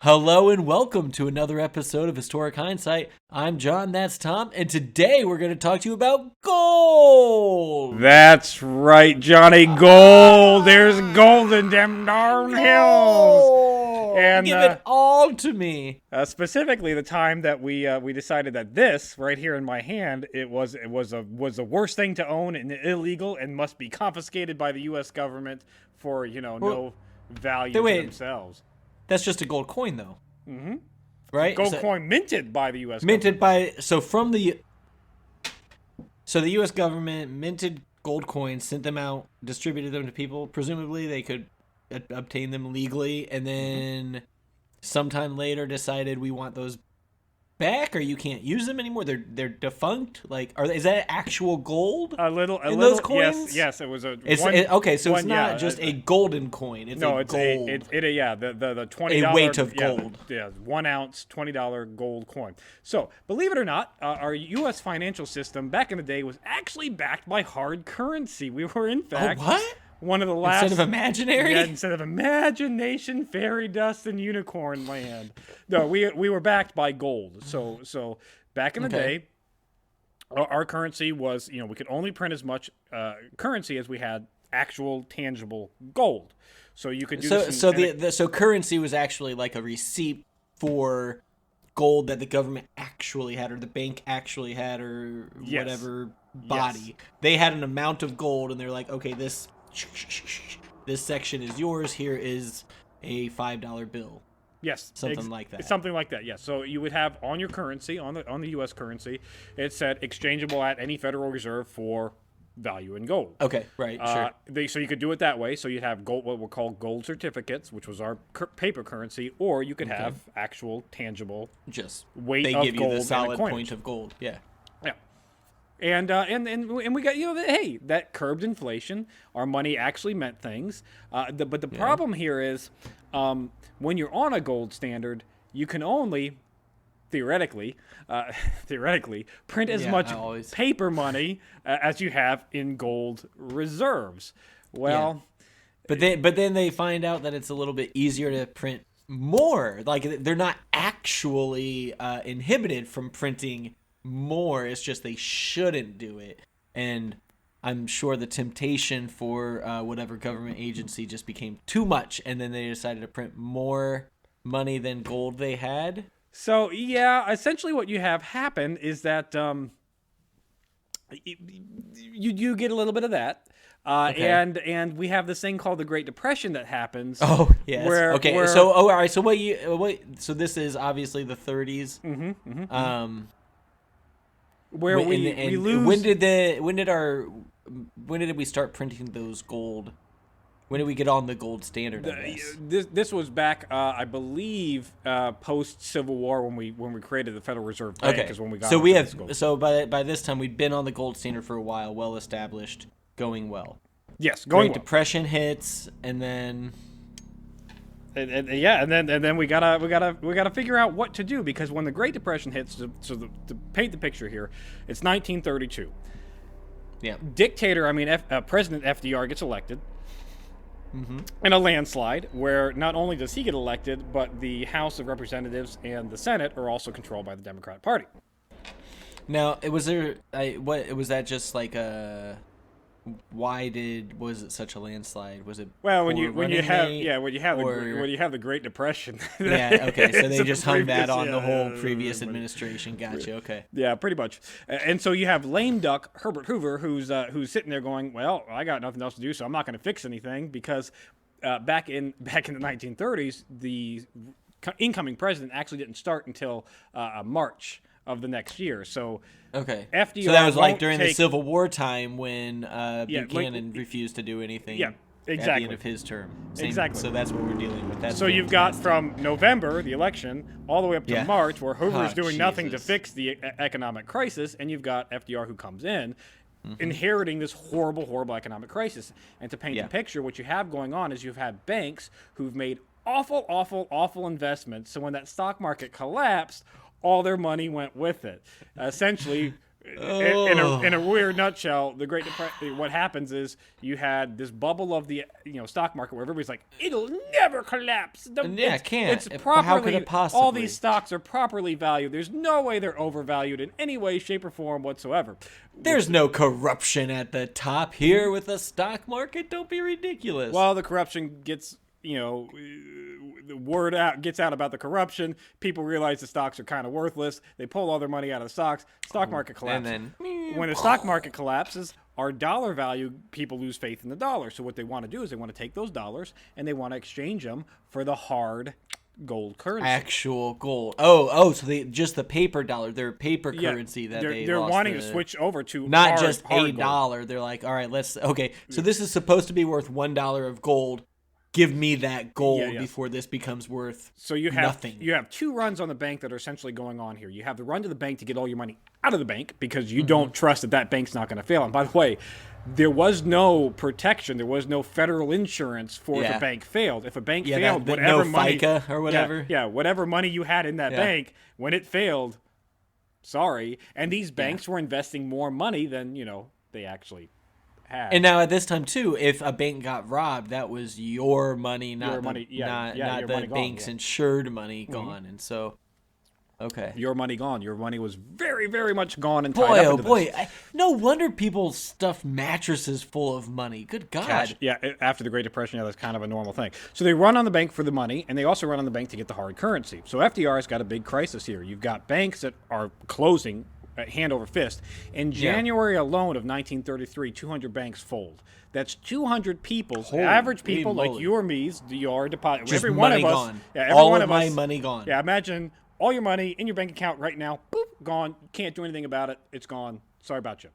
Hello and welcome to another episode of Historic Hindsight. I'm John, that's Tom, and today we're going to talk to you about gold. That's right, Johnny. Gold. There's gold in them darn hills. And Give it all to me. specifically, the time that we decided that this right here in my hand was the worst thing to own and illegal and must be confiscated by the U.S. government for no value to themselves. That's just a gold coin, though. Mm-hmm. Right? Gold coin minted by the U.S. Minted government. So the U.S. government minted gold coins, sent them out, distributed them to people. Presumably, they could obtain them legally, and then sometime later decided we want those back, or you can't use them anymore. They're defunct. Like, is that actual gold? Those coins. Yes, it was a. It's not just a golden coin. It's no, a it's gold. The $20 a weight of gold. Yeah, 1 ounce $20 gold coin. So believe it or not, our U.S. financial system back in the day was actually backed by hard currency. We were in fact what? One of the last instead of imaginary. Yeah, instead of imagination, fairy dust, and unicorn land. No, we were backed by gold. So back in the day, our currency was we could only print as much currency as we had actual tangible gold. So you could do this. So currency was actually like a receipt for gold that the government actually had, or the bank actually had, or whatever body. Yes. They had an amount of gold, and they're like, okay, this section is yours. Here is a $5 bill. Yes, something like that. Something like that. Yes. So you would have on your currency, on the U.S. currency, it said exchangeable at any Federal Reserve for value in gold. Okay, right, sure. So you could do it that way. So you'd have gold, what were called gold certificates, which was our paper currency, or you could have actual tangible, just weight of gold. They give you the solid point of gold. Yeah. And we got that curbed inflation. Our money actually meant things. But the problem here is when you're on a gold standard, you can only theoretically print as much paper money as you have in gold reserves. Well, but then they find out that it's a little bit easier to print more. Like they're not actually inhibited from printing more. It's just they shouldn't do it, and I'm sure the temptation for whatever government agency just became too much, and then they decided to print more money than gold they had. So essentially what you have happen is that you get a little bit of that. And we have this thing called the Great Depression that happens. Oh, yes. All right. So so this is obviously the 30s. Where we lose. When did we start printing those gold? When did we get on the gold standard? This was back, I believe, post Civil War when we created the Federal Reserve Bank. Okay. Is when we got. So by this time we'd been on the gold standard for a while, well established, going well. Yes, going Great Depression hits, and then. And then we gotta figure out what to do, because when the Great Depression hits, to paint the picture here, it's 1932. Yeah. President F.D.R. gets elected in a landslide, where not only does he get elected, but the House of Representatives and the Senate are also controlled by the Democratic Party. Now, was that just like a? Was it such a landslide? Was it when you have the Great Depression? Yeah, okay. So they just hung that on the whole previous administration. Gotcha. Okay. Yeah, pretty much. And so you have lame duck Herbert Hoover, who's sitting there going, well, I got nothing else to do, so I'm not going to fix anything, because back in the 1930s, the incoming president actually didn't start until March of the next year. So FDR. So that was like during the Civil War time when Buchanan refused to do anything. Yeah, exactly. At the end of his term. Exactly. So that's what we're dealing with. So you've got from November, the election, all the way up to March, where Hoover's doing nothing to fix the economic crisis, and you've got FDR who comes in, inheriting this horrible, horrible economic crisis. And to paint the picture, what you have going on is you've had banks who've made awful, awful, awful investments. So when that stock market collapsed, all their money went with it. Essentially, in a weird nutshell, the Great Depression. What happens is you had this bubble of the stock market where everybody's like, it'll never collapse. It can't. It's properly. How could it possibly? All these stocks are properly valued. There's no way they're overvalued in any way, shape, or form whatsoever. There's no corruption at the top here with the stock market. Don't be ridiculous. Well, the corruption gets. The word gets out about the corruption. People realize the stocks are kind of worthless. They pull all their money out of the stocks. Stock market collapses. And then, when the stock market collapses, our dollar value, people lose faith in the dollar. So what they want to do is they want to take those dollars and they want to exchange them for the hard gold currency. Actual gold. Oh, so they just the paper dollar, their paper currency that they're lost wanting to switch over to not hard, just hard a dollar. They're like, all right, so this is supposed to be worth $1 of gold. Give me that gold before this becomes worth nothing. You have two runs on the bank that are essentially going on here. You have the run to the bank to get all your money out of the bank because you don't trust that bank's not going to fail. And by the way, there was no protection. There was no federal insurance for if a bank failed. If a bank failed, whatever money, FICA or whatever. Whatever money you had in that bank, when it failed, sorry. And these banks were investing more money than they actually. And now at this time too, if a bank got robbed, that was your money, not the bank's insured money gone. And so, your money gone. Your money was very, very much gone and tied up into this. No wonder people stuff mattresses full of money. Good God. Cash. Yeah, after the Great Depression, that's kind of a normal thing. So they run on the bank for the money, and they also run on the bank to get the hard currency. So FDR's got a big crisis here. You've got banks that are closing hand over fist. In January alone of 1933, 200 banks fold. That's 200 people, average people like you or me's, your deposit. Just every one money of us, gone. every all one of us, my money gone. Yeah, imagine all your money in your bank account right now, boop, gone. You can't do anything about it. It's gone. Sorry about you.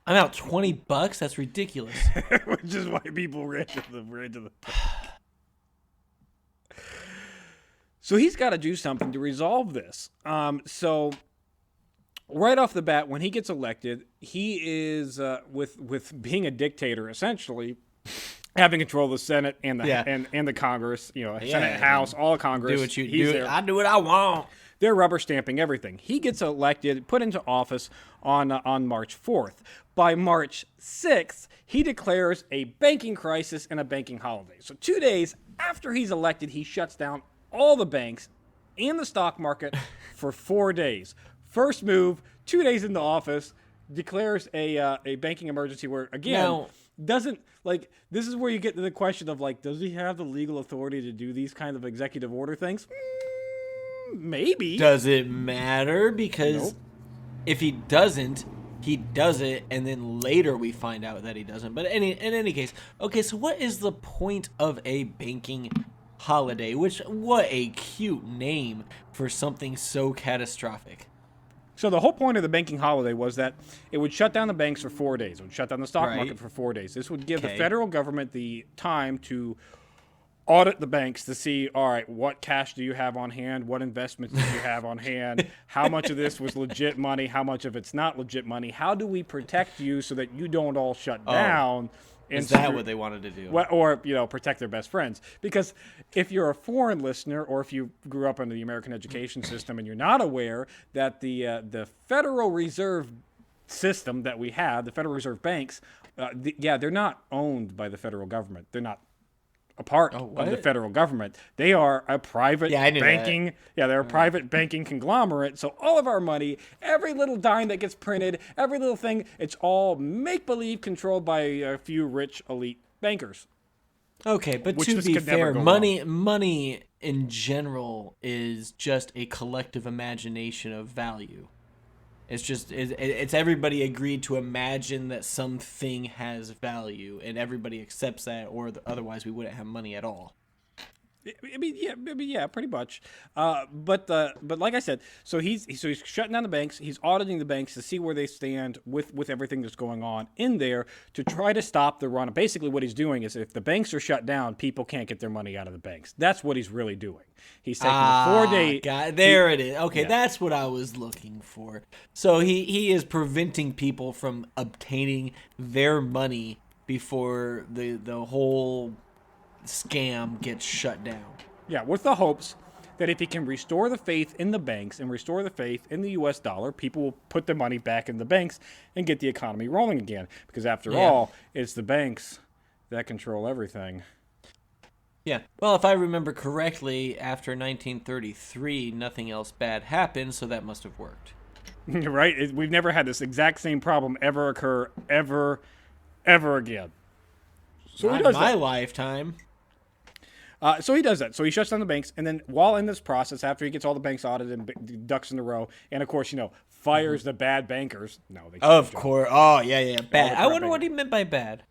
I'm out $20. That's ridiculous. Which is why people ran to the bank. So he's got to do something to resolve this. Right off the bat, when he gets elected, he is with being a dictator, essentially having control of the Senate and the and the Congress, Senate, House, all of Congress. Do what you do. I do what I want. They're rubber stamping everything. He gets elected, put into office on March 4th. By March 6th, he declares a banking crisis and a banking holiday. So 2 days after he's elected, he shuts down all the banks and the stock market for 4 days. First move, 2 days into office, declares a banking emergency where, again, doesn't, this is where you get to the question of, does he have the legal authority to do these kind of executive order things? Maybe. Does it matter? Because if he doesn't, he does it, and then later we find out that he doesn't. But in any case, so what is the point of a banking holiday? What a cute name for something so catastrophic. So the whole point of the banking holiday was that it would shut down the banks for 4 days. It would shut down the stock market for 4 days. This would give the federal government the time to audit the banks to see, all right, what cash do you have on hand? What investments do you have on hand? How much of this was legit money? How much of it's not legit money? How do we protect you so that you don't all shut down? Is that what they wanted to do? Or, protect their best friends. Because if you're a foreign listener or if you grew up under the American education system and you're not aware that the Federal Reserve system that we have, the Federal Reserve banks, they're not owned by the federal government. They're not a part of the federal government. They are a private banking. That. Yeah, they're a private banking conglomerate. So all of our money, every little dime that gets printed, every little thing, it's all make-believe controlled by a few rich elite bankers. Okay, but to be fair, money in general is just a collective imagination of value. It's everybody agreed to imagine that something has value, and everybody accepts that, or otherwise we wouldn't have money at all. I mean, yeah, pretty much. But like I said, so he's shutting down the banks. He's auditing the banks to see where they stand with everything that's going on in there to try to stop the run. Basically, what he's doing is if the banks are shut down, people can't get their money out of the banks. That's what he's really doing. He's taking the 4 day. There it is. Okay, that's what I was looking for. So he is preventing people from obtaining their money before the whole scam gets shut down. Yeah, with the hopes that if he can restore the faith in the banks and restore the faith in the U.S. dollar, people will put their money back in the banks and get the economy rolling again. Because after all, it's the banks that control everything. Yeah. Well, if I remember correctly, after 1933, nothing else bad happened, so that must have worked. Right? We've never had this exact same problem ever occur ever again. So Not he does in my that. lifetime. So he does that. So he shuts down the banks, and then while in this process, after he gets all the banks audited and ducks in a row, and of course, fires the bad bankers. No, they Of course. Oh, yeah. Bad. I wonder bankers. what he meant by bad.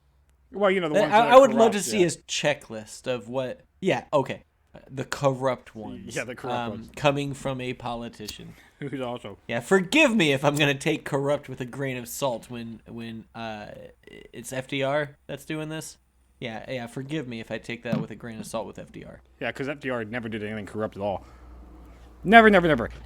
Well, the ones that I would love corrupt, to see his checklist of what. Yeah, okay. The corrupt ones. Yeah, the corrupt ones. Coming from a politician. Who's also. Yeah, forgive me if I'm going to take corrupt with a grain of salt when it's F.D.R. that's doing this. Yeah, forgive me if I take that with a grain of salt with F.D.R. Yeah, because F.D.R. never did anything corrupt at all. Never.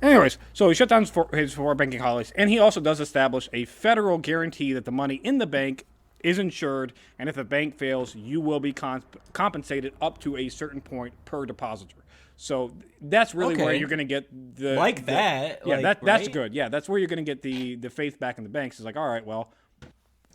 Anyways, so he shut down his four banking holidays, and he also does establish a federal guarantee that the money in the bank is insured, and if the bank fails, you will be compensated up to a certain point per depositor. So that's really where you're going to get the... that. Yeah, that's right? good. Yeah, that's where you're going to get the faith back in the banks. It's like, all right, well...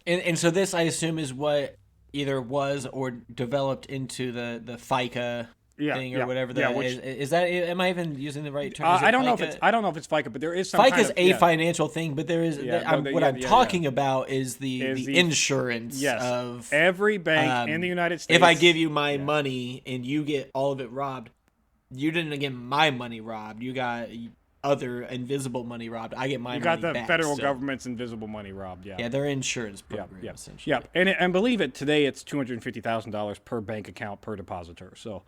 And so this, I assume, is what either was or developed into the FICA thing or whatever that is. Is that? Am I even using the right term? I don't know if it's FICA, but there is some FICA's kind of, financial thing, but there is what I'm talking about is the insurance of every bank in the United States. If I give you my money and you get all of it robbed, you didn't get my money robbed. You got other invisible money robbed. I get my money back. You got the federal government's invisible money robbed. Yeah. Yeah, their insurance program essentially. Yeah, and believe it, today it's $250,000 per bank account per depositor. So.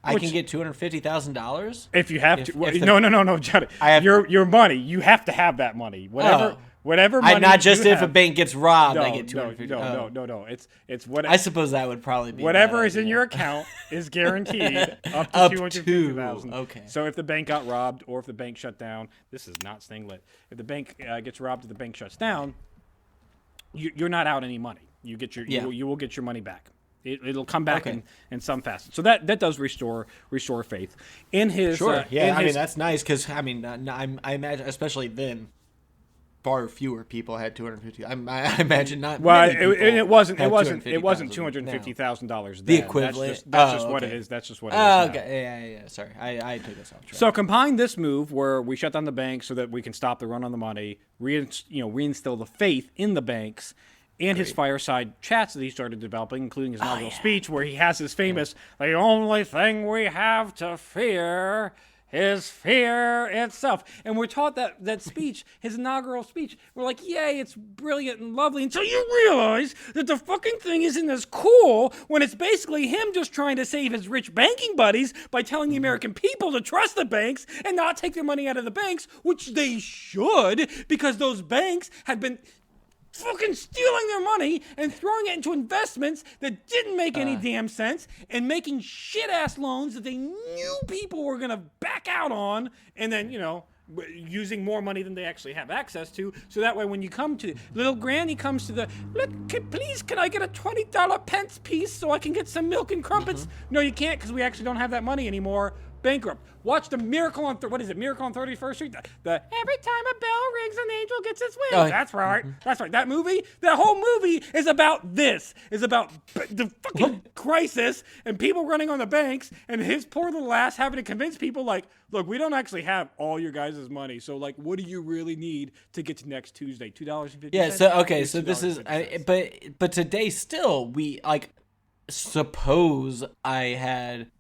I can get $250,000 if you have to. No, Johnny. Your money. You have to have that money. Whatever money. Not just if a bank gets robbed, I get $250,000. No. It's what. I suppose that would probably be whatever is in your account is guaranteed up to $250,000. Okay. So if the bank got robbed or if the bank shut down, this is not staying lit. If the bank gets robbed, if the bank shuts down, you're not out any money. You will get your money back. It'll come back in some facet. So that does restore faith in his. Sure. That's nice because I imagine, especially then, far fewer people had $250,000. I imagine not. Well, many people it wasn't $250,000. The equivalent. That's just what it is. That's just what it is. Okay. Yeah. Sorry, I took us off track. So combine this move where we shut down the bank so that we can stop the run on the money, reinstill the faith in the banks. And his fireside chats that he started developing, including his inaugural speech, where he has his famous, the only thing we have to fear is fear itself. And we're taught that speech, his inaugural speech, we're like, yay, it's brilliant and lovely, until you realize that the fucking thing isn't as cool when it's basically him just trying to save his rich banking buddies by telling the American people to trust the banks and not take their money out of the banks, which they should, because those banks had been fucking stealing their money and throwing it into investments that didn't make any damn sense and making shit-ass loans that they knew people were going to back out on and then, using more money than they actually have access to. So that way when you come to little granny comes to please, can I get a $20 pence piece so I can get some milk and crumpets? No, you can't because we actually don't have that money anymore. Bankrupt. Watch the Miracle on Miracle on 31st Street? The every time a bell rings, an angel gets its wings. That's right. That's right. That whole movie is about this. Is about the fucking crisis and people running on the banks and his poor little ass having to convince people like, look, we don't actually have all your guys' money. So like, what do you really need to get to next Tuesday? $2.50. Yeah. So this is, but today still we suppose I had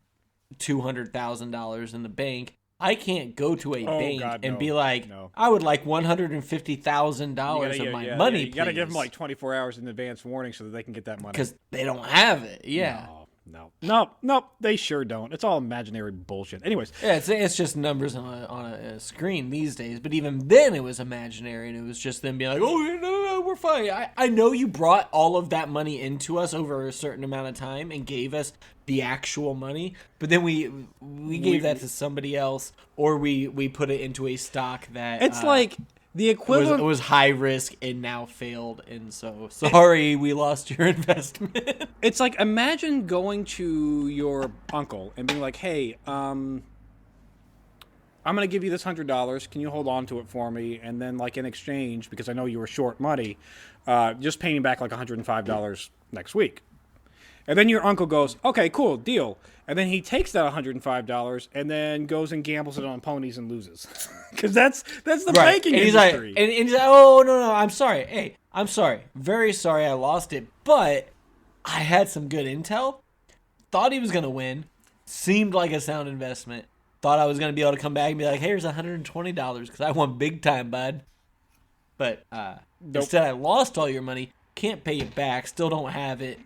$200,000 in the bank. I can't go to a bank and be like, I would like $150,000 of my money. You got to give them like 24 hours in advance warning so that they can get that money. Because they don't have it. Yeah. No, they sure don't. It's all imaginary bullshit. Anyways. Yeah, it's just numbers on a screen these days. But even then it was imaginary, and it was just them being like, no, we're fine. I know you brought all of that money into us over a certain amount of time and gave us the actual money, but then we gave that to somebody else, or we put it into a stock that it's like The It equivalent was high risk and now failed, and so sorry we lost your investment. It's like, imagine going to your uncle and being like, "Hey, I'm going to give you this $100. Can you hold on to it for me? And then, like, in exchange, because I know you were short money, just pay me back like $105 next week." And then your uncle goes, "Okay, cool, deal." And then he takes that $105 and then goes and gambles it on ponies and loses, because that's the banking and he's industry. like, and he's like, "Oh no, I'm sorry. Hey, I'm sorry, very sorry, I lost it, but I had some good intel. Thought he was gonna win. Seemed like a sound investment. Thought I was gonna be able to come back and be like, hey, here's $120 because I won big time, bud. But Nope. instead, I lost all your money. Can't pay you back. Still don't have it.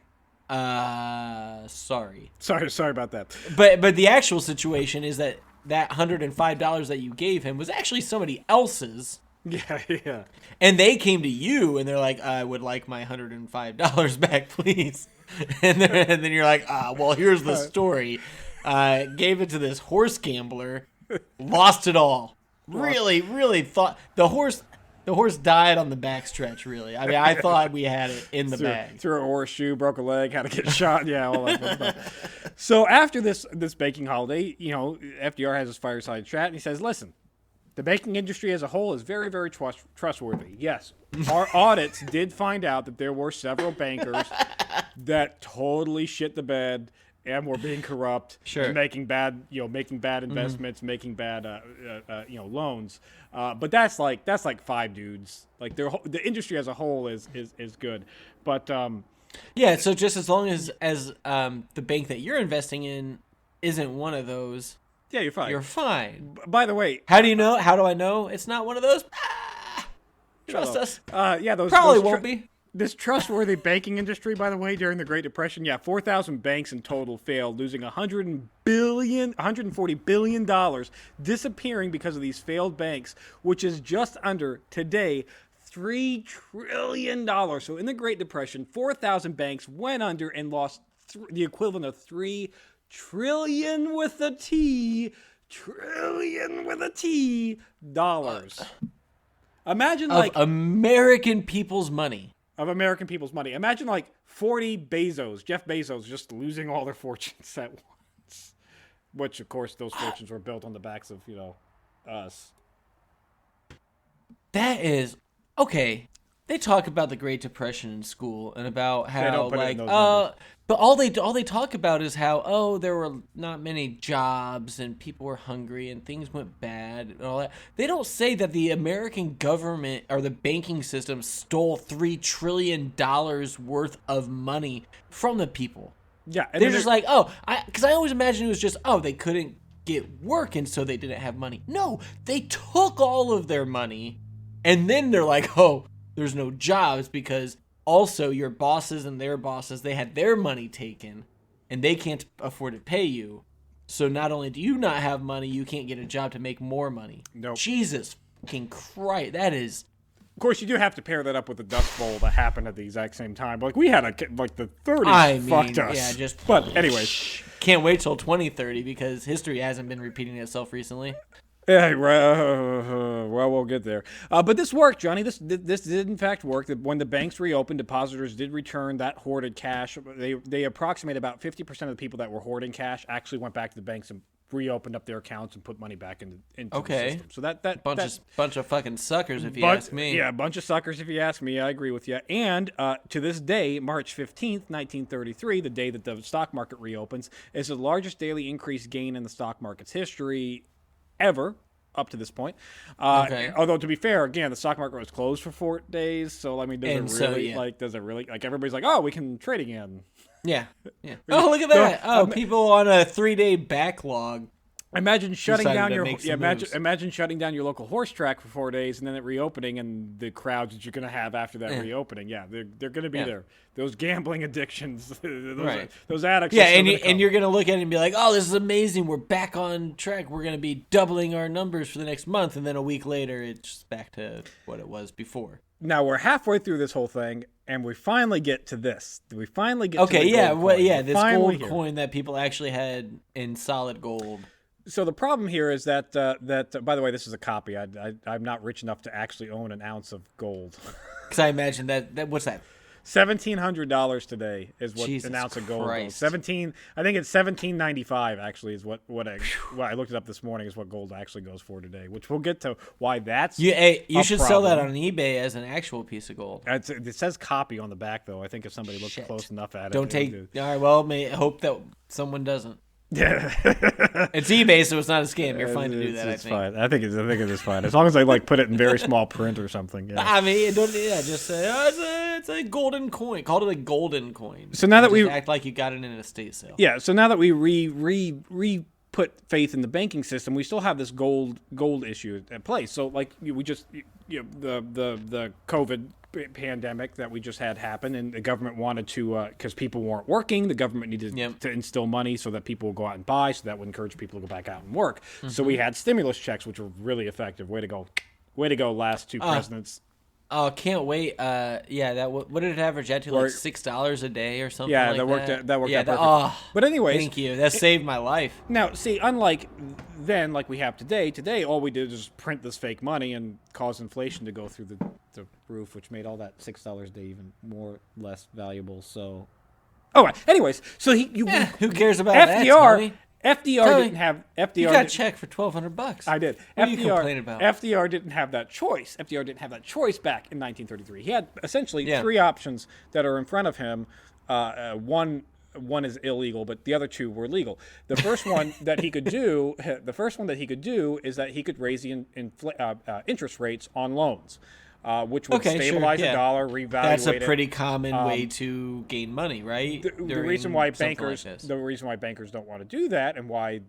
Sorry. Sorry about that. But the actual situation is that $105 that you gave him was actually somebody else's. Yeah. And they came to you and they're like, I would like my $105 back, please. And then you're like, well, here's the story. Gave it to this horse gambler, lost it all. Really thought the horse died on the backstretch. Really, I mean, I thought we had it in the bag. Threw a horseshoe, broke a leg, had to get shot. Yeah, all that good stuff. So after this banking holiday, FDR has his fireside chat and he says, "Listen, the banking industry as a whole is very, very trustworthy. Yes, our audits did find out that there were several bankers that totally shit the bed and were being corrupt, and making bad investments, making bad, loans. But that's like 5 dudes. Like the industry as a whole is good, but yeah. So just as long as the bank that you're investing in isn't one of those, yeah, you're fine. You're fine. By the way, how do you know? How do I know it's not one of those? Trust us. Yeah, those probably won't be. This trustworthy banking industry, by the way, during the Great Depression, 4,000 banks in total failed, losing $140 billion, disappearing because of these failed banks, which is just under, today, $3 trillion. So in the Great Depression, 4,000 banks went under and lost the equivalent of $3 trillion with a T, dollars. Imagine of American people's money. Of American people's money. Imagine like 40 Jeff Bezos, just losing all their fortunes at once. Which, of course, those fortunes were built on the backs of, us. That is okay. They talk about the Great Depression in school and about how but all they talk about is how there were not many jobs and people were hungry and things went bad and all that. They don't say that the American government or the banking system stole $3 trillion worth of money from the people. Yeah, and they're just like, because I always imagined it was just they couldn't get work and so they didn't have money. No, they took all of their money and then they're like, there's no jobs because also your bosses and their bosses, they had their money taken and they can't afford to pay you. So not only do you not have money, you can't get a job to make more money. Nope. Jesus fucking Christ. That is... Of course, you do have to pair that up with the Dust Bowl that happened at the exact same time. Like, we had the 30s fucked us. Yeah, But anyways. Can't wait till 2030 because history hasn't been repeating itself recently. Yeah, well, we'll get there. But this worked, Johnny. This did in fact work. When the banks reopened, depositors did return that hoarded cash. They approximate about 50% of the people that were hoarding cash actually went back to the banks and reopened up their accounts and put money back into the system. So that bunch of fucking suckers, if you ask me. Yeah, a bunch of suckers, if you ask me. I agree with you. And to this day, March 15th, 1933, the day that the stock market reopens, is the largest daily increase gain in the stock market's history ever up to this point. Although to be fair, again, the stock market was closed for 4 days, so I mean, does it really everybody's like, we can trade again? Yeah. Oh, look at that! People on a 3-day backlog. Imagine shutting down imagine shutting down your local horse track for 4 days and then it reopening and the crowds that you're going to have after that reopening. Yeah, they're going to be there. Those gambling addictions, those addicts. Yeah, and you're going to look at it and be like, this is amazing. We're back on track. We're going to be doubling our numbers for the next month. And then a week later, it's back to what it was before. Now we're halfway through this whole thing, and we finally get to this. We finally get to the gold coin. This gold coin that people actually had in solid gold. So the problem here is that by the way, this is a copy. I'm not rich enough to actually own an ounce of gold. Because I imagine that what's that? $1,700 today is what Jesus an ounce of gold Christ. goes. I think it's $17.95 actually is what I looked it up this morning is what gold actually goes for today. Which we'll get to why that's You should sell that problem. on eBay as an actual piece of gold. It says copy on the back though. I think if somebody looks Shit. close enough at it, Don't they take. would All right. Well, hope that someone doesn't. Yeah. It's eBay, so it's not a scam. You're fine to do that. It's I think. fine. I think it is fine as long as I put it in very small print or something. Yeah. I mean, just say it's a golden coin. Call it a golden coin. So now that Just we act like you got it in an estate sale. Yeah, so now that we re put faith in the banking system, we still have this gold issue at play. So we just the COVID pandemic that we just had happen, and the government wanted to because people weren't working, the government needed to instill money so that people would go out and buy, so that would encourage people to go back out and work. So we had stimulus checks, which were really effective. Way to go, last two presidents. Oh, can't wait. What did it average out to? Like $6 a day or something Yeah, like that worked out perfect. Oh, but anyways, thank you. That saved my life. now, see, unlike then, like we have today all we did is print this fake money and cause inflation to go through the roof, which made all that $6 a day even more less valuable. So, anyways, so Who cares about FDR? that, Tony? FDR didn't have FDR. You got a check for $1,200. I did. What are you complaining about? FDR didn't have that choice. FDR didn't have that choice back in 1933. He had essentially three options that are in front of him. One is illegal, but the other two were legal. The first one that he could do, is that he could raise the interest rates on loans. Which would stabilize the dollar, revalue That's a it. pretty common way to gain money, right? The reason why bankers don't want to do that, and why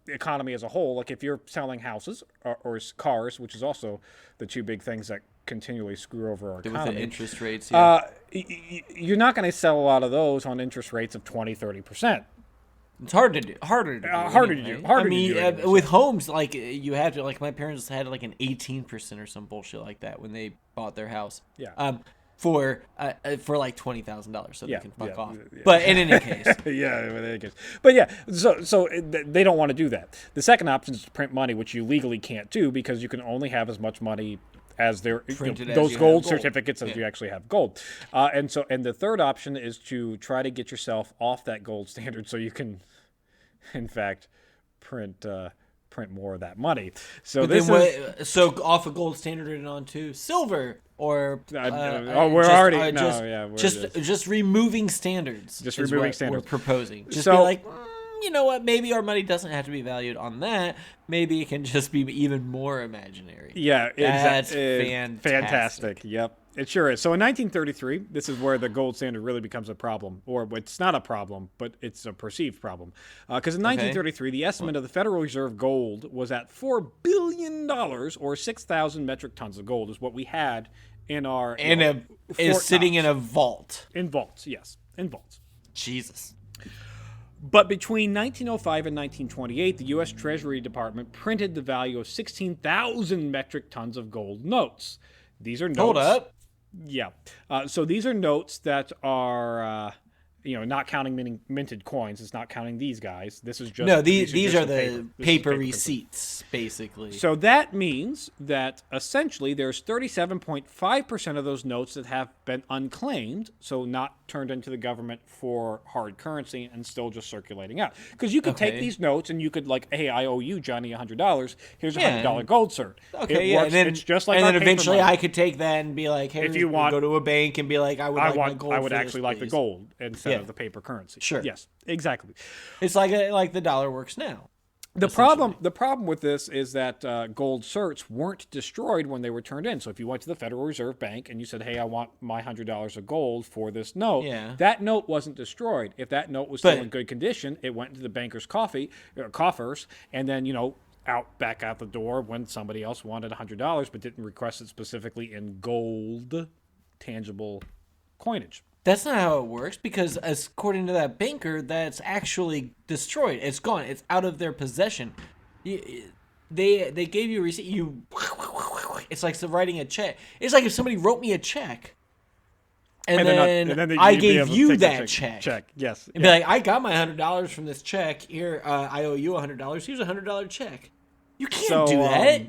the economy as a whole, like if you're selling houses or cars, which is also the two big things that continually screw over our economy. With the interest rates, you're not going to sell a lot of those on interest rates of 20-30%. It's harder to do. Harder to do. With homes, like you have to, like my parents had like an 18% or some bullshit like that when they bought their house. Yeah. For like $20,000, so they can fuck off. Yeah. But in any case, so they don't want to do that. The second option is to print money, which you legally can't do because you can only have as much money as those gold certificates as you actually have gold. And the third option is to try to get yourself off that gold standard so you can, in fact, print more of that money. So so off a gold standard and on to silver or just removing standards. Just removing standards. We're proposing. Just so, be like, you know what? Maybe our money doesn't have to be valued on that. Maybe it can just be even more imaginary. Yeah, that's fantastic. Yep, it sure is. So in 1933, this is where the gold standard really becomes a problem, or it's not a problem, but it's a perceived problem. Because in 1933, the estimate of the Federal Reserve gold was at $4 billion, or 6,000 metric tons of gold, is what we had in our is sitting in a vault. In vaults, yes, in vaults. Jesus. But between 1905 and 1928, the U.S. Treasury Department printed the value of 16,000 metric tons of gold notes. These are notes. Hold up. Yeah. So these are notes that are, not counting minted coins. It's not counting these guys. This is just these are the paper receipts, basically. So that means that essentially there's 37.5% of those notes that have been unclaimed, so not turned into the government for hard currency and still just circulating out. Because you could take these notes and you could hey, I owe you, Johnny, $100. Here's a $100 gold cert. Okay, Works, it's just like then eventually I could take that and be like, hey, if you want, go to a bank and be like, I would actually like the gold instead of the paper currency. Sure. Yes, exactly. It's like the dollar works now. The problem with this is that gold certs weren't destroyed when they were turned in. So if you went to the Federal Reserve Bank and you said, hey, I want my $100 of gold for this note, that note wasn't destroyed. If that note was still in good condition, it went into the banker's coffers, and then, back out the door when somebody else wanted $100 but didn't request it specifically in gold, tangible coinage. That's not how it works, because according to that banker, that's actually destroyed. It's gone. It's out of their possession. They gave you a receipt. It's like writing a check. It's like if somebody wrote me a check And then you'd I be gave able to you take that check. Yes. And be like, I got my $100 from this check. Here, I owe you $100. Here's a $100 check. You can't do that.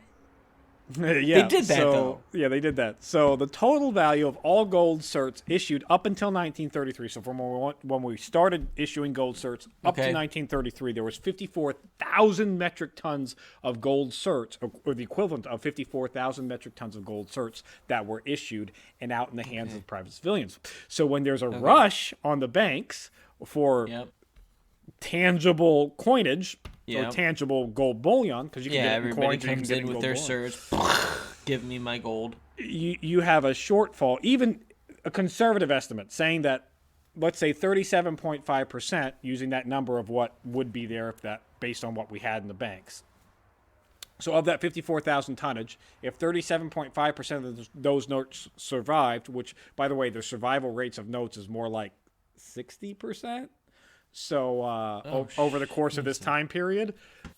Yeah, They did that, though. Yeah, they did that. So the total value of all gold certs issued up until 1933, so from when we started issuing gold certs up to 1933, there was 54,000 metric tons of gold certs, or the equivalent of 54,000 metric tons of gold certs that were issued and out in the hands of private civilians. So when there's a rush on the banks for tangible coinage, or tangible gold bullion, because you can get it in everybody coins, you can comes get in with their certs. Give me my gold. You have a shortfall, even a conservative estimate, saying that, let's say 37.5%, using that number of what would be there if that based on what we had in the banks. So of that 54,000 tonnage, if 37.5% of those notes survived, which, by the way, the survival rates of notes is more like 60%. So over the course of this time period,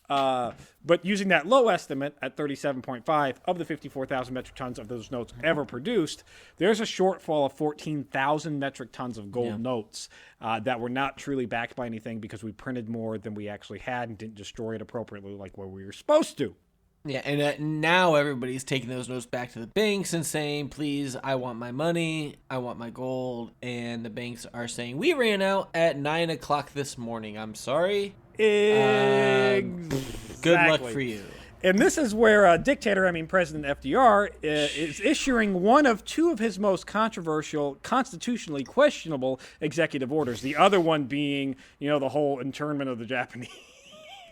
but using that low estimate at 37.5 of the 54,000 metric tons of those notes ever produced, there's a shortfall of 14,000 metric tons of gold notes that were not truly backed by anything because we printed more than we actually had and didn't destroy it appropriately like where we were supposed to. Yeah, and now everybody's taking those notes back to the banks and saying, please, I want my money, I want my gold. And the banks are saying, we ran out at 9 o'clock this morning. I'm sorry. Exactly. Good luck for you. And this is where President F.D.R. is issuing one of two of his most controversial, constitutionally questionable executive orders. The other one being, the whole internment of the Japanese.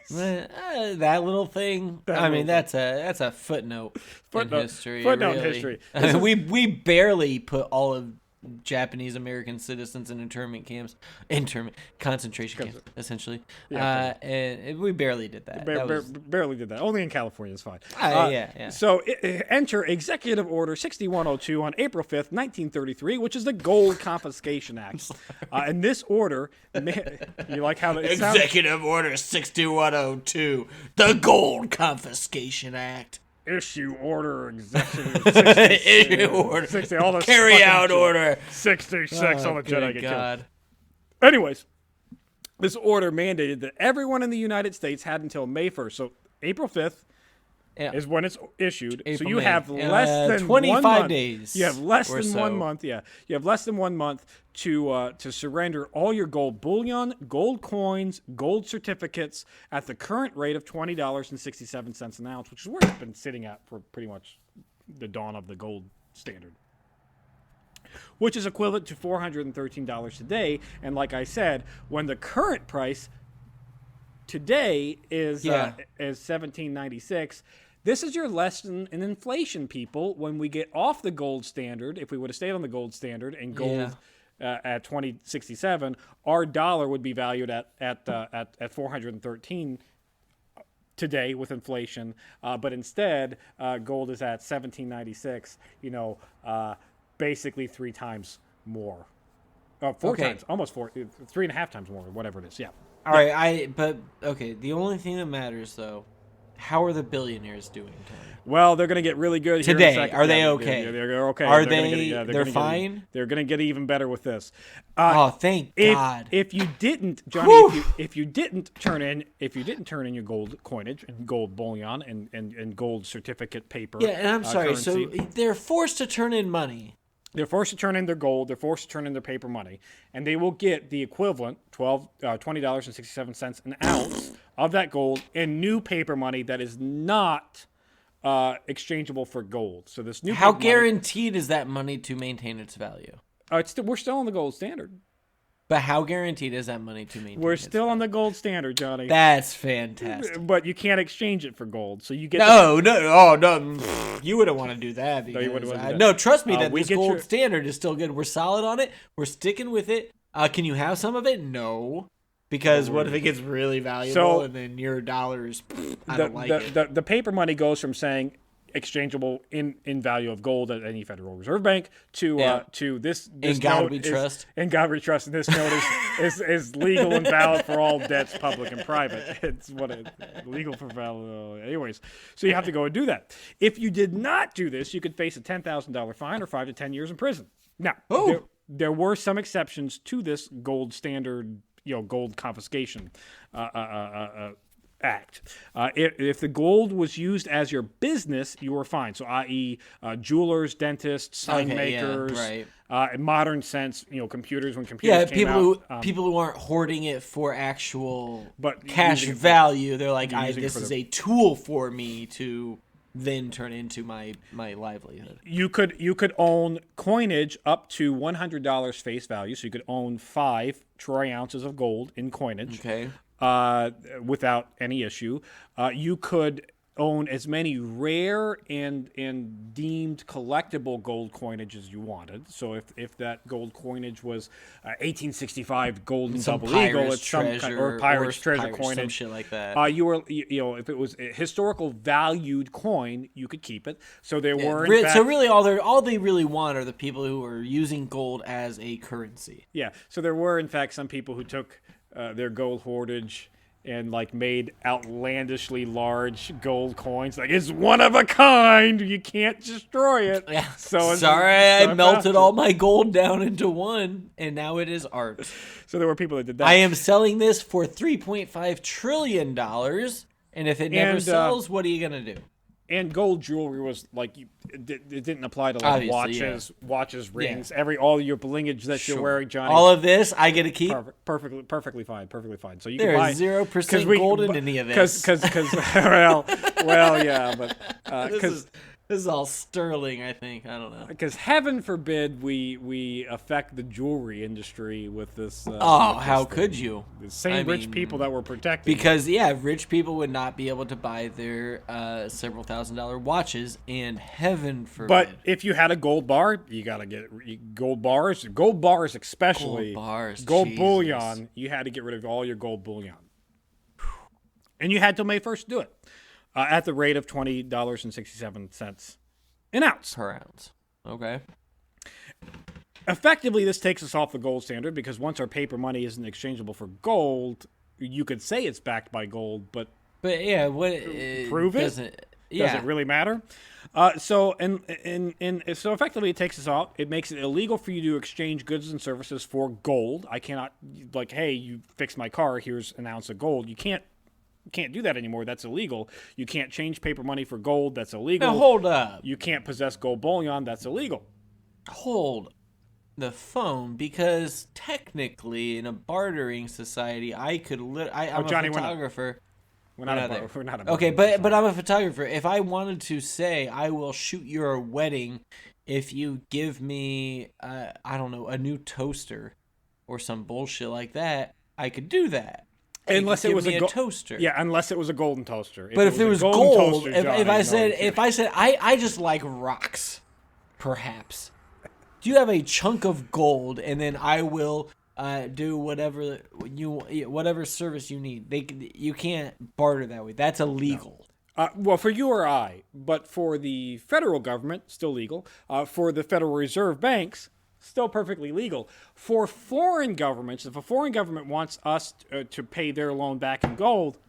That little thing. That's a footnote in history. Footnote in history. We barely put all of Japanese American citizens in concentration camps, essentially. And we barely did that. Barely did that. Only in California is fine. So enter Executive Order 6102 on April 5th, 1933, which is the Gold Confiscation Act. And this order, you like how it Executive Order 6102, the Gold Confiscation Act. Issue order executive 66, Issue order 60, all this carry out order 66 on the Jedi get God. Killed. Anyways, this order mandated that everyone in the United States had until May 1st. So April 5th is when it's issued. April, so you May. have less than 25 1 month. days. You have less than so. 1 month. Yeah, you have less than 1 month to surrender all your gold bullion, gold coins, gold certificates at the current rate of $20.67 an ounce, which is where it's been sitting at for pretty much the dawn of the gold standard, which is equivalent to $413 today. And like I said, when the current price today is $17.96. This is your lesson in inflation, people. When we get off the gold standard, if we would have stayed on the gold standard and gold at 2067, our dollar would be valued at 413 today with inflation. But instead, gold is at 1796. Basically 3 times more. 4 times, almost 4, 3.5 times more, whatever it is. Yeah. All right, the only thing that matters, though, how are the billionaires doing, Tony? Well, they're going to get really good today. Here in a second. Are they okay? They're okay. Are they're fine? They're going to get even better with this. Thank God. If you didn't, Johnny, if you didn't turn in your gold coinage and gold bullion and gold certificate paper. Yeah, and I'm sorry. Currency, so they're forced to turn in money. They're forced to turn in their gold. They're forced to turn in their paper money, and they will get the equivalent $20.67 an ounce of that gold in new paper money that is not exchangeable for gold. So this new how guaranteed is that money to maintain its value? We're still on the gold standard. But how guaranteed is that money to maintain? We're still on the gold standard, Johnny. That's fantastic. But you can't exchange it for gold, so you get no. You wouldn't want to do that. Because, no, you wouldn't want to do that. No, trust me, that this gold standard is still good. We're solid on it. We're sticking with it. Can you have some of it? No. Because what if it gets really valuable and then your dollars, I don't like it. The paper money goes from saying exchangeable in value of gold at any Federal Reserve Bank to this in God we trust. In God we trust. And this note is legal and valid for all debts, public and private. It's legal for valid. Anyways, so you have to go and do that. If you did not do this, you could face a $10,000 fine or 5 to 10 years in prison. Now, there were some exceptions to this gold standard, gold confiscation act. If the gold was used as your business, you were fine. So, i.e., jewelers, dentists, sign makers, in modern sense, computers when computers came out. People who aren't hoarding it for actual but cash value. They're like, this is a tool for me to then turn into my livelihood. You could own coinage up to $100 face value. So you could own 5 troy ounces of gold in coinage. Okay. Without any issue. You could own as many rare and deemed collectible gold coinage as you wanted. So if that gold coinage was 1865 gold and double eagle, it's some kind, or pirate's treasure coinage, some shit like that. You were if it was a historical valued coin, you could keep it. So there were so really all they really want are the people who are using gold as a currency. Yeah. So there were in fact some people who took their gold hoardage and like made outlandishly large gold coins. Like, it's one of a kind. You can't destroy it. Yeah. So sorry, I melted all my gold down into one, and now it is art. So there were people that did that. I am selling this for $3.5 trillion, and if it never sells, what are you gonna do? And gold jewelry was like it didn't apply to like watches, rings, all your blingage that you're wearing, Johnny. All of this I get to keep. Perfectly fine. So you there can buy is 0% gold in any of this. Because yeah, but this is all sterling, I think. I don't know. Because heaven forbid we affect the jewelry industry with this. How could you? The same rich people that were protected. Because rich people would not be able to buy their several $1,000 watches, and heaven forbid. But if you had a gold bar, you gotta get gold bars, especially gold bullion. You had to get rid of all your gold bullion, and you had till May 1st to do it. At the rate of $20.67 an ounce. Per ounce. Okay. Effectively, this takes us off the gold standard because once our paper money isn't exchangeable for gold, you could say it's backed by gold, but yeah, prove it? Does it really matter? So effectively, it takes us off. It makes it illegal for you to exchange goods and services for gold. I cannot hey, you fix my car. Here's an ounce of gold. You can't do that anymore. That's illegal. You can't change paper money for gold. That's illegal. Now, hold up. You can't possess gold bullion. That's illegal. Hold the phone, because technically in a bartering society, I could I'm Johnny, a photographer. We're not a bartering Okay, but I'm a photographer. If I wanted to say I will shoot your wedding if you give me I don't know, a new toaster or some bullshit like that, I could do that. Unless it was a toaster. Yeah, unless it was a golden toaster. But if it was gold, if I said I just like rocks, perhaps. Do you have a chunk of gold, and then I will do whatever service you need. You can't barter that way. That's illegal. No. Well, for you or I, but for the federal government, still legal. For the Federal Reserve banks, still perfectly legal. For foreign governments, if a foreign government wants us to pay their loan back in gold,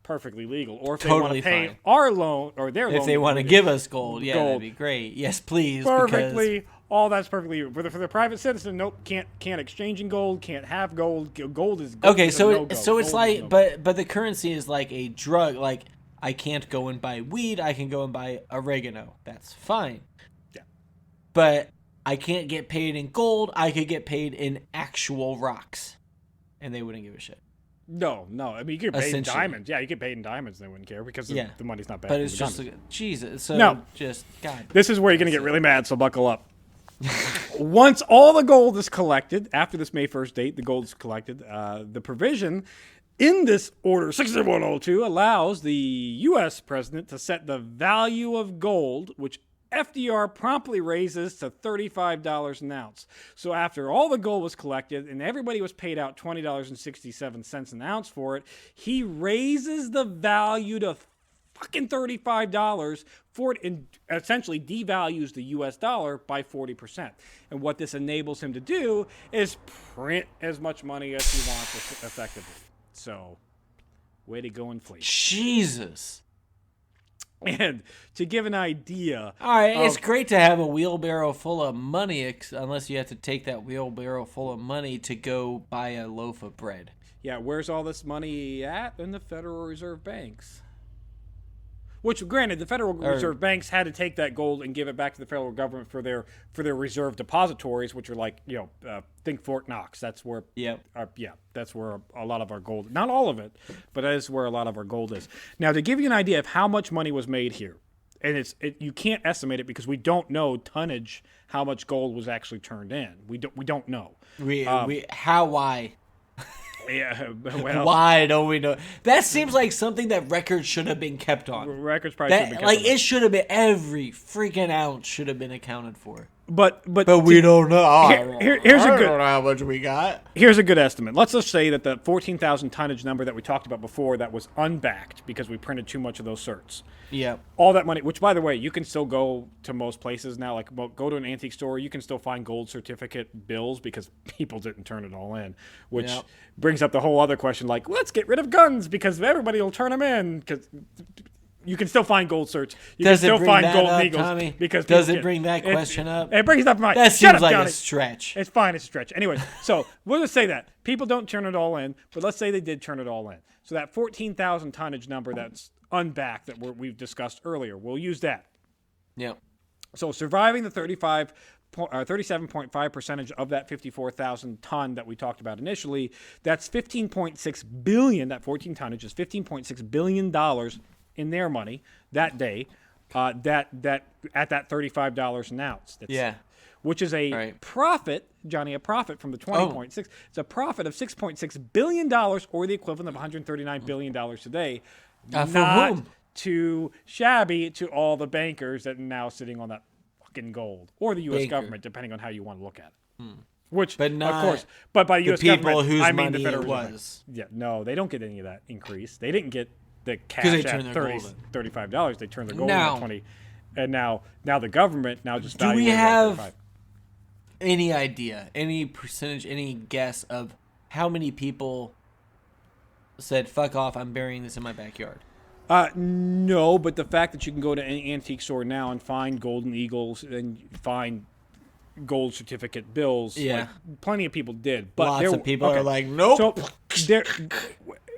perfectly legal. Or if they want to pay our loan or their loan, if they want to give us gold, that'd be great. Yes, please. Perfectly. All that's perfectly for the private citizen. Nope, can't exchange in gold. Can't have gold. Gold is gold. Okay, so it's like, but the currency is like a drug. Like, I can't go and buy weed. I can go and buy oregano. That's fine. Yeah, but I can't get paid in gold. I could get paid in actual rocks, and they wouldn't give a shit. No. I mean, you get paid in diamonds. Yeah, you get paid in diamonds. They wouldn't care because the money's not back. But it's just Jesus. So God. This is where you're gonna get really mad. So buckle up. Once all the gold is collected, after this May 1st date, the gold is collected. The provision in this Order 6102 allows the U.S. president to set the value of gold, which F.D.R. promptly raises to $35 an ounce. So after all the gold was collected and everybody was paid out $20.67 an ounce for it, he raises the value to fucking $35 for it, and essentially devalues the U.S. dollar by 40%. And what this enables him to do is print as much money as he wants effectively. So, way to go, inflation. Jesus. And to give an idea, All right, it's great to have a wheelbarrow full of money, unless you have to take that wheelbarrow full of money to go buy a loaf of bread. yeah, where's all this money at? In the Federal Reserve banks. Which, granted, the Federal Reserve banks had to take that gold and give it back to the federal government for their reserve depositories, which are like, think Fort Knox. That's where, that's where a lot of our gold. Not all of it, but that is where a lot of our gold is. Now, to give you an idea of how much money was made here, and you can't estimate it because we don't know tonnage how much gold was actually turned in. We don't know. Why? Yeah, well, why don't we know? That seems like something that records should have been kept on. Records probably should have been kept like on. it should have been every freaking ounce should have been accounted for. But we don't know. Here's a good. I don't know how much we got. Here's a good estimate. Let's just say that the 14,000 tonnage number that we talked about before that was unbacked because we printed too much of those certs. Yeah. All that money, which by the way, you can still go to most places now. Like go to an antique store, you can still find gold certificate bills because people didn't turn it all in. Which brings up the whole other question. Like, let's get rid of guns because everybody will turn them in because. You can still find gold certs. You can still find gold eagles. Tommy? Because does it bring that question up? It brings it up. That seems like a stretch. It's fine. It's a stretch. Anyway, so we'll just say that. People don't turn it all in, but let's say they did turn it all in. So that 14,000 tonnage number that's unbacked that we've discussed earlier, we'll use that. Yeah. So surviving the 37.5% of that 54,000 ton that we talked about initially, that's $15.6 billion. That 14 tonnage is $15.6 billion in their money that day, that at that $35 an ounce. Which is a profit, Johnny, a profit from the 20.6. It's a profit of $6.6 billion, or the equivalent of $139 billion today. For whom? Too shabby to all the bankers that are now sitting on that fucking gold, or the U.S. government, depending on how you want to look at it. Which, but not of course, but by U.S. government, whose I mean money the Federal it Reserve. was. Yeah, no, they don't get any of that increase. They didn't get the cash at $35. They turned their gold at 20, and now the government just do we valuing it at have 35. Any idea, any percentage, any guess of how many people said, "Fuck off! I'm burying this in my backyard"? No, but the fact that you can go to any antique store now and find golden eagles and find gold certificate bills, like, plenty of people did. But lots of people are like, "Nope." So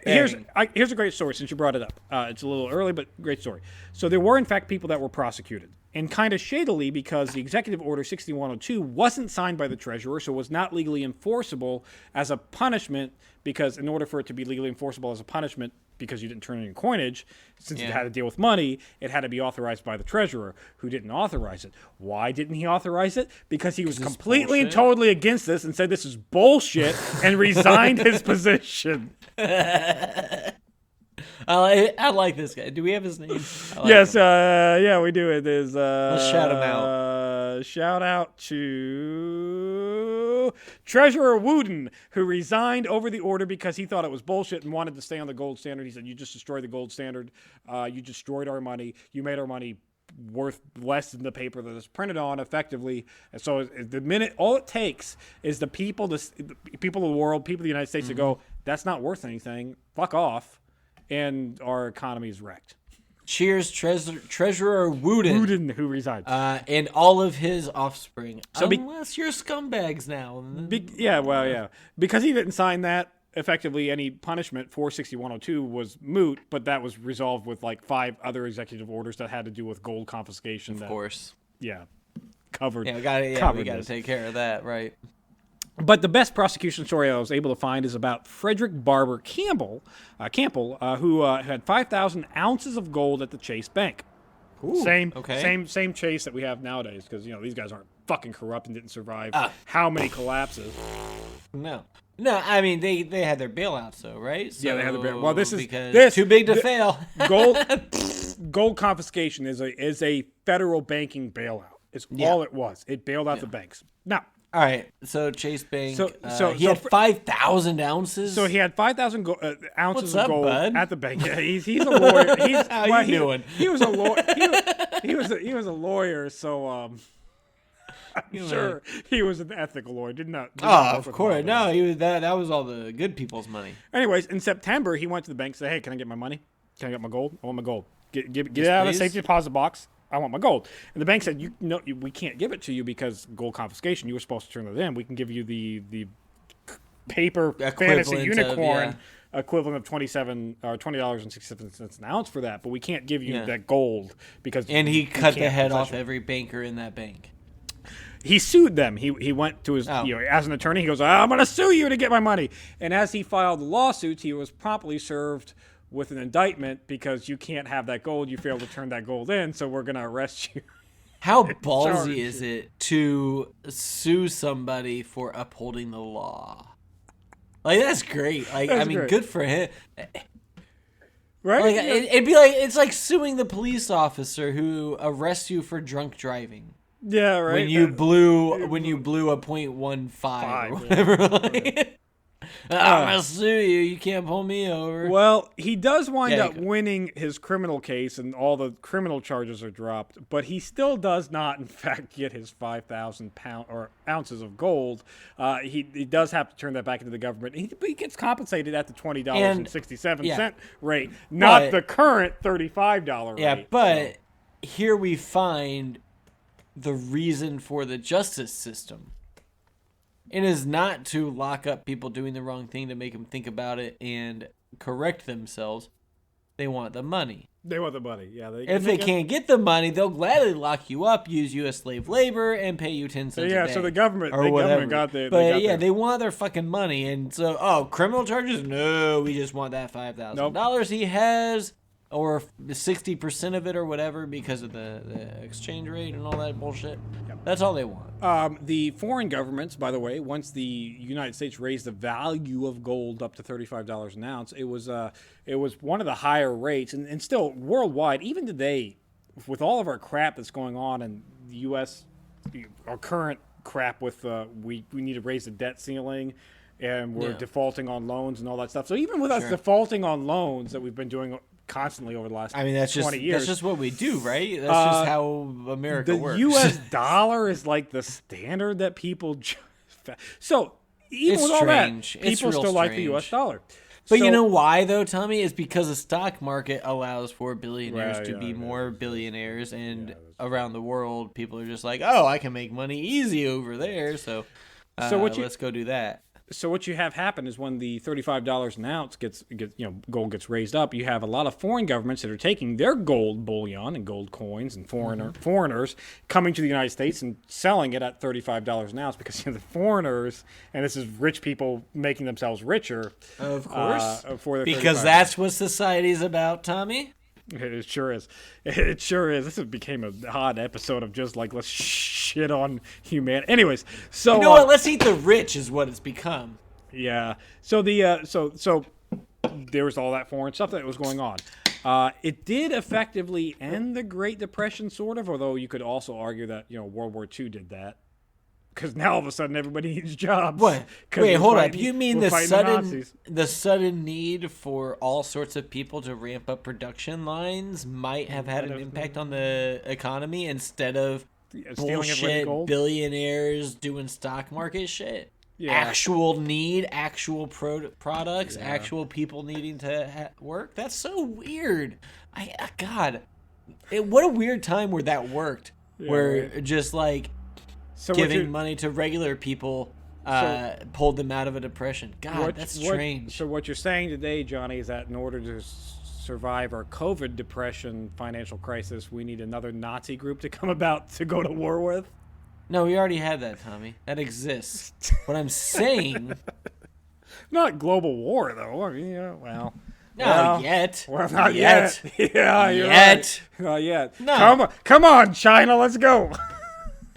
here's a great story since you brought it up. It's a little early, but great story. So there were in fact people that were prosecuted, and kind of shadily because the Executive Order 6102 wasn't signed by the Treasurer, so was not legally enforceable as a punishment. Because in order for it to be legally enforceable as a punishment, because you didn't turn in coinage, since it had to deal with money, it had to be authorized by the Treasurer, who didn't authorize it. Why didn't he authorize it? Because he was completely and totally against this and said this is bullshit and resigned his position. I like this guy. Do we have his name? Yes, yeah, we do. It is. Let's shout him out. Shout out to Treasurer Wooden, who resigned over the order because he thought it was bullshit and wanted to stay on the gold standard. He said, "You just destroyed the gold standard. You destroyed our money. You made our money worth less than the paper that it's printed on, effectively." And so the minute all it takes is the people of the world, people of the United States to go, "That's not worth anything. Fuck off," and our economy is wrecked. Cheers, Treasurer Wooden. Wooden, who resigned. And all of his offspring. So unless you're scumbags now. Because he didn't sign that, effectively any punishment for 6102 was moot, but that was resolved with like 5 other executive orders that had to do with gold confiscation. Of course. Yeah. Covered. Yeah, we got to take care of that, right? But the best prosecution story I was able to find is about Frederick Barber Campbell, who had 5,000 ounces of gold at the Chase Bank. Ooh, same Chase that we have nowadays, because these guys aren't fucking corrupt and didn't survive how many collapses. No, I mean they had their bailouts though, right? So, yeah, they had their bailout. Well, this is too big to fail. Gold confiscation is a federal banking bailout. It's all it was. It bailed out the banks. Now. All right, so Chase Bank, he had 5,000 ounces? So he had 5,000 ounces of gold bud? at the bank. Yeah, he's a lawyer. How you doing? He was a lawyer. He was a lawyer, so I'm sure he was an ethical lawyer. Did not of course. No, he was that was all the good people's money. Anyways, in September, he went to the bank and said, "Hey, can I get my money? Can I get my gold? I want my gold." Get it Yes, out of the please. safety deposit box. I want my gold. And the bank said, we can't give it to you because gold confiscation. You were supposed to turn it in. We can give you the paper fantasy Equivalent unicorn of, equivalent of $20.67 an ounce for that, but we can't give you Yeah. that gold because And he we cut the can't head possess off it. every banker in that bank. He sued them. He went to his, Oh. as an attorney, he goes, I'm going to sue you to get my money. And as he filed the lawsuits, he was promptly served with an indictment because you can't have that gold. You failed to turn that gold in, so we're going to arrest you. How Charge. ballsy is it to sue somebody for upholding the law? Like, that's great. Like, That's I mean, great. good for him. Right? Like, Yeah. it'd be like, it's like suing the police officer who arrests you for drunk driving. Yeah, right. When you blew a .15 or Five, whatever. Like, I'm gonna sue you. You can't pull me over. Well, he does wind Yeah, up winning his criminal case, and all the criminal charges are dropped. But he still does not, in fact, get his 5,000 ounces of gold. He does have to turn that back into the government. But he gets compensated at the $20.67 rate, not the current $35 rate. Yeah, but here we find the reason for the justice system. It is not to lock up people doing the wrong thing to make them think about it and correct themselves. They want the money. They want the money. Yeah. If they can't get the money, they'll gladly lock you up, use you as slave labor, and pay you 10 cents a day. So the government, or whatever. got the. They want their fucking money, and so criminal charges? No, we just want that $5,000 he has, or 60% of it, or whatever, because of the exchange rate and all that bullshit. Yep. That's all they want. The foreign governments, by the way, once the United States raised the value of gold up to $35 an ounce, it was one of the higher rates, and still worldwide, even today, with all of our crap that's going on in the U.S., our current crap with we need to raise the debt ceiling, and we're defaulting on loans and all that stuff. So even with us defaulting on loans that we've been doing constantly over the last 20 years. That's just what we do, right? That's just how America works. The U.S. dollar is like the standard that people. So even It's with all strange. that, It's people real still like the strange. U.S. dollar. But So- you know why, though, Tommy? Is because the stock market allows for billionaires Right, to be yeah, more billionaires, and around the world, people are just like, oh, I can make money easy over there, so let's go do that. So what you have happen is when the $35 an ounce gets gold gets raised up, you have a lot of foreign governments that are taking their gold bullion and gold coins and foreigners coming to the United States and selling it at $35 an ounce because the foreigners, and this is rich people making themselves richer, Of course. for their Because $35. that's what society's about, Tommy. It sure is. It sure is. This became a odd episode of just like let's shit on humanity. Anyways, so You know what? Let's eat the rich is what it's become. yeah. So the so there was all that foreign stuff that was going on. It did effectively end the Great Depression, sort of. Although you could also argue that World War II did that. Because now all of a sudden everybody needs jobs. What? 'Cause Wait, we're hold up. fighting- You mean we're the fighting Nazis. sudden need for all sorts of people to ramp up production lines might have had an impact on the economy instead of Stealing everybody's bullshit gold? billionaires doing stock market shit? Yeah. Actual need, actual products, actual people needing to work. That's so weird. God, what a weird time where that worked. Where right. just like So what giving you're- money to regular people pulled them out of a depression. God, that's strange. So what you're saying today, Johnny, is that in order to survive our COVID depression financial crisis, we need another Nazi group to come about to go to war with? No, we already had that, Tommy. That exists. What I'm saying... Not global war, though. I mean, well... Not yet. Well, not yet. Yeah, you're Yet. right. Not yet. No. Come on, China, let's go.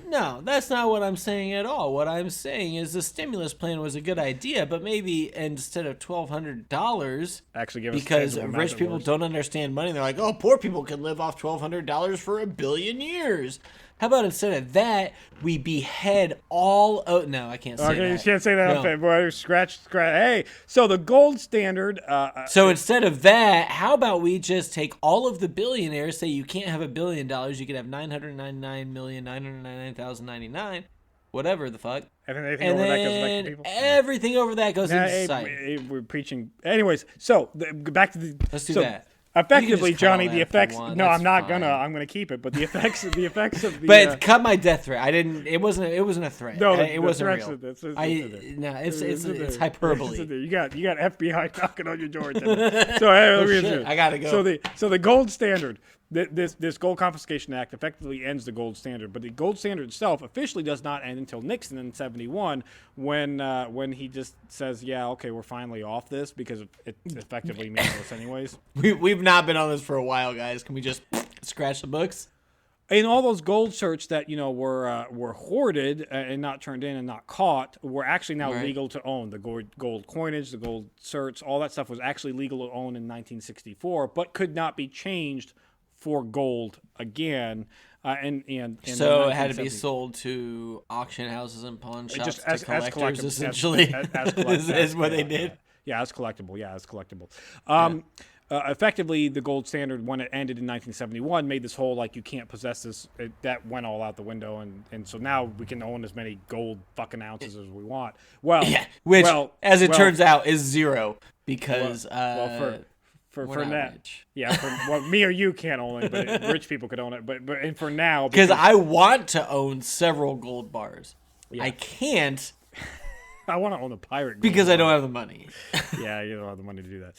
No, that's not what I'm saying at all. What I'm saying is the stimulus plan was a good idea, but maybe instead of $1,200, Actually, give us because tangible rich amount people of don't understand money, they're like, oh, poor people can live off $1,200 for a billion years. How about instead of that, we behead all... Oh, no, I can't say that. Okay, you can't say that. No. Okay, boy, scratch. Hey, so the gold standard... So instead of that, how about we just take all of the billionaires, say you can't have $1 billion, you could have 999,999,099, whatever the fuck. and then anything over that goes back to people? Everything over that goes Nah, into hey, society. we're preaching. Anyways, so back to the... Let's do so that. Effectively, just cut all Johnny, that the if you effects. want. No, That's I'm not fine. gonna. I'm gonna keep it. But the effects of the But cut my death threat. I didn't. It wasn't a threat. No, it wasn't threats real. are there. It's hyperbole. You got FBI knocking on your door. So hey, let me shit, answer it. I gotta go. So the gold standard. This Gold Confiscation Act effectively ends the gold standard, but the gold standard itself officially does not end until Nixon in '71, when he just says, "Yeah, okay, we're finally off this," because it's effectively meaningless anyways. We've not been on this for a while, guys. Can we just scratch the books? And all those gold certs that were hoarded and not turned in and not caught were actually now legal to own. The gold coinage, the gold certs, all that stuff was actually legal to own in 1964, but could not be changed for gold again. And So it had to be sold to auction houses and pawn shops to collectors, essentially. Is what they did. Yeah, as collectible. Effectively, the gold standard, when it ended in 1971, made this whole, like, you can't possess this. That went all out the window, and so now we can own as many gold fucking ounces as we want. Well, yeah, which, as it turns out, is zero, because for now, rich. Yeah, me or you can't own it, but rich people could own it. But and for now, because I want to own several gold bars, I can't. I want to own a pirate gold because bar. I don't have the money. Yeah, you don't have the money to do that.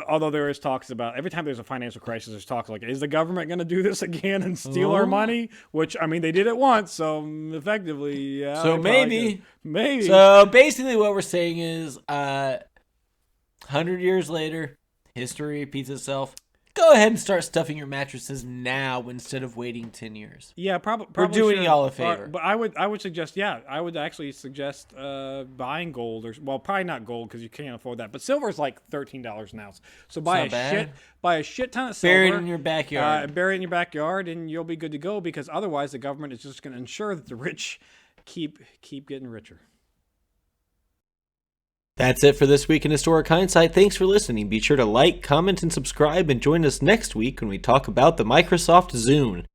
Although there is talks about, every time there's a financial crisis, there's talk like, is the government going to do this again and steal our money? Which, I mean, they did it once, so effectively, yeah. So maybe. Maybe. So basically what we're saying is, 100 years later, history repeats itself. Go ahead and start stuffing your mattresses now instead of waiting 10 years. Yeah, probably. We're doing y'all a favor. But I would suggest, I would actually suggest buying gold, well, probably not gold because you can't afford that. But silver is like $13 an ounce. So buy a shit ton of silver, bury it in your backyard, and you'll be good to go. Because otherwise, the government is just going to ensure that the rich keep getting richer. That's it for this week in Historic Hindsight. Thanks for listening. Be sure to like, comment, and subscribe, and join us next week when we talk about the Microsoft Zune.